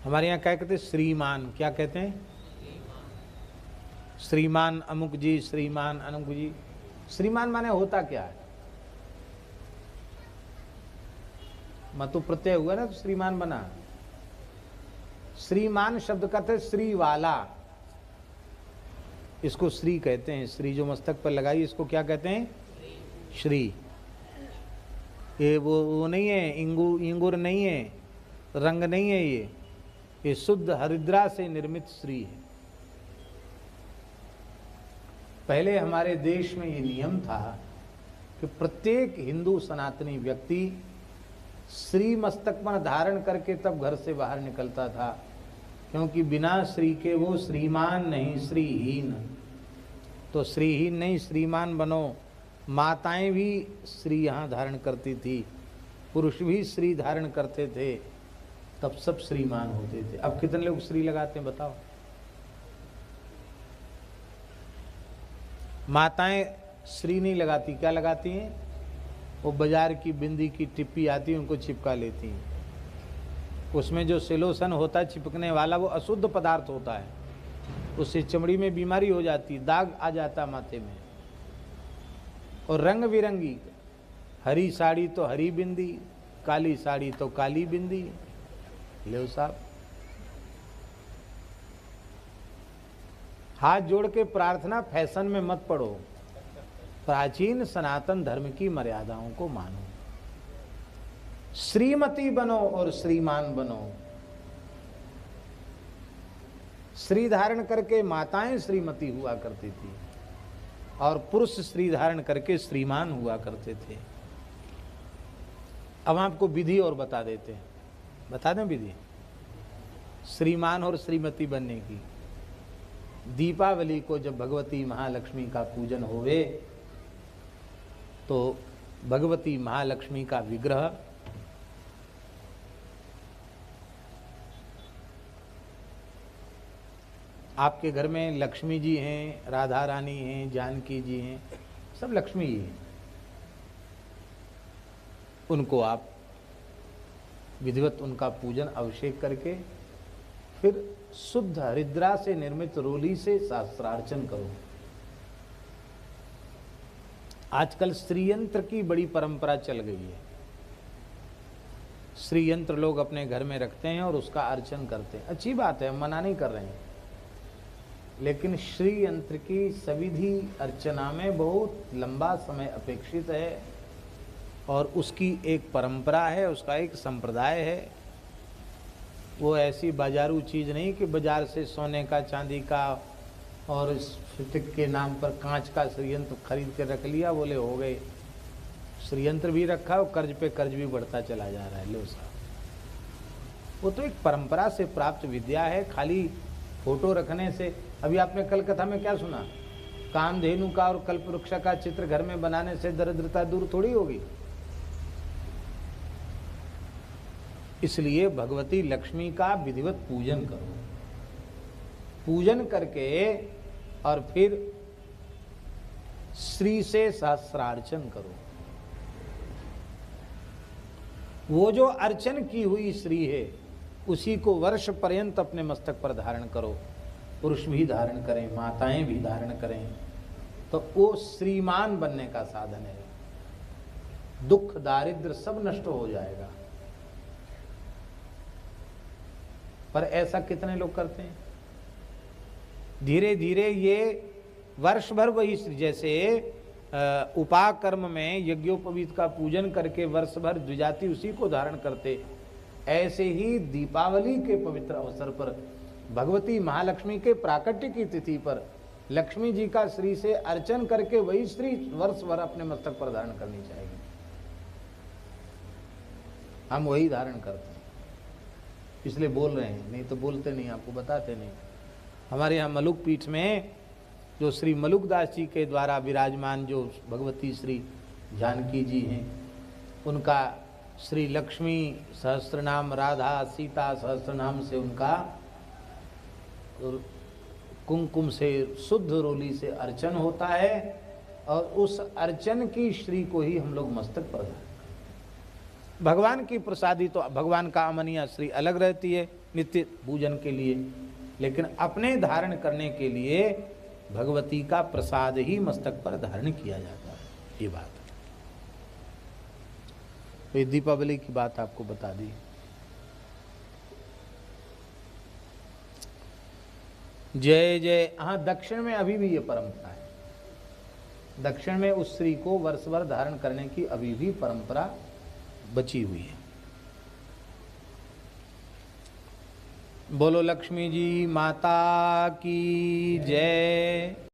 हमारे यहाँ क्या कहते हैं? श्रीमान। क्या कहते हैं? श्रीमान अमुक जी, श्रीमान अमुक जी। श्रीमान माने होता क्या है? मतु प्रत्यय हुआ ना तो श्रीमान बना। श्रीमान शब्द का अर्थ श्री वाला, इसको श्री कहते हैं। श्री जो मस्तक पर लगाई इसको क्या कहते हैं? श्री। ये वो नहीं है, इंगुर नहीं है, रंग नहीं है, ये शुद्ध हरिद्रा से निर्मित श्री है। पहले हमारे देश में ये नियम था कि प्रत्येक हिंदू सनातनी व्यक्ति श्री मस्तक पर धारण करके तब घर से बाहर निकलता था, क्योंकि बिना श्री के वो श्रीमान नहीं, श्रीहीन। तो श्रीहीन नहीं, श्रीमान बनो। माताएं भी श्री यहाँ धारण करती थी, पुरुष भी श्री धारण करते थे, तब सब श्रीमान होते थे। अब कितने लोग श्री लगाते हैं बताओ? माताएं श्री नहीं लगाती, क्या लगाती हैं? वो बाजार की बिंदी की टिप्पी आती है उनको चिपका लेती हैं। उसमें जो सिलोसन होता है चिपकने वाला, वो अशुद्ध पदार्थ होता है, उससे चमड़ी में बीमारी हो जाती, दाग आ जाता माथे में। और रंग बिरंगी, हरी साड़ी तो हरी बिंदी, काली साड़ी तो काली बिंदी। ले साहब, हाथ जोड़ के प्रार्थना, फैशन में मत पड़ो, प्राचीन सनातन धर्म की मर्यादाओं को मानो। श्रीमती बनो और श्रीमान बनो। श्री धारण करके माताएं श्रीमती हुआ करती थी और पुरुष श्री धारण करके श्रीमान हुआ करते थे। अब आपको विधि और बता देते हैं, बता दें विधि श्रीमान और श्रीमती बनने की। दीपावली को जब भगवती महालक्ष्मी का पूजन होवे तो भगवती महालक्ष्मी का विग्रह आपके घर में लक्ष्मी जी हैं, राधा रानी हैं, जानकी जी हैं, सब लक्ष्मी जी हैं। उनको आप विधिवत उनका पूजन अभिषेक करके फिर शुद्ध हरिद्रा से निर्मित रोली से शास्त्रार्चन करो। आजकल श्रीयंत्र की बड़ी परंपरा चल गई है। श्रीयंत्र लोग अपने घर में रखते हैं और उसका अर्चन करते हैं, अच्छी बात है, हम मना नहीं कर रहे हैं, लेकिन श्री यंत्र की सविधि अर्चना में बहुत लंबा समय अपेक्षित है और उसकी एक परंपरा है, उसका एक संप्रदाय है। वो ऐसी बाजारू चीज़ नहीं कि बाजार से सोने का, चांदी का और स्फटिक के नाम पर कांच का श्रीयंत्र खरीद के रख लिया, बोले हो गए। श्रीयंत्र भी रखा और कर्ज पे कर्ज भी बढ़ता चला जा रहा है। लो साहब, वो तो एक परंपरा से प्राप्त विद्या है, खाली फोटो रखने से। अभी आपने कल कथा में क्या सुना? कामधेनु का और कल्पवृक्ष का चित्र घर में बनाने से दरिद्रता दूर थोड़ी होगी। इसलिए भगवती लक्ष्मी का विधिवत पूजन करो, पूजन करके और फिर श्री से सहस्रार्चन करो। वो जो अर्चन की हुई श्री है उसी को वर्ष पर्यंत अपने मस्तक पर धारण करो। पुरुष भी धारण करें, माताएं भी धारण करें, तो वो श्रीमान बनने का साधन है। दुख दारिद्र सब नष्ट हो जाएगा। पर ऐसा कितने लोग करते हैं? धीरे धीरे ये वर्ष भर वही, जैसे उपाकर्म में यज्ञोपवीत का पूजन करके वर्ष भर द्विजाति उसी को धारण करते, ऐसे ही दीपावली के पवित्र अवसर पर भगवती महालक्ष्मी के प्राकट्य की तिथि पर लक्ष्मी जी का श्री से अर्चन करके वही श्री वर्ष भर अपने मस्तक पर धारण करनी चाहिए। हम वही धारण करते हैं, इसलिए बोल रहे हैं, नहीं तो बोलते नहीं, आपको बताते नहीं। हमारे यहाँ मलुक पीठ में जो श्री मलुकदास जी के द्वारा विराजमान जो भगवती श्री जानकी जी हैं, उनका श्री लक्ष्मी सहस्त्रनाम, राधा सीता सहस्त्रनाम से उनका कुमकुम से शुद्ध रोली से अर्चन होता है और उस अर्चन की श्री को ही हम लोग मस्तक पर। भगवान की प्रसादी तो भगवान का अमनिया श्री अलग रहती है नित्य पूजन के लिए, लेकिन अपने धारण करने के लिए भगवती का प्रसाद ही मस्तक पर धारण किया जाता है। ये बात है। तो ये दीपावली की बात आपको बता दी। जय जय। हाँ, दक्षिण में अभी भी ये परंपरा है। दक्षिण में उस स्त्री को वर्ष भर धारण करने की अभी भी परंपरा बची हुई है। बोलो लक्ष्मी जी माता की जय।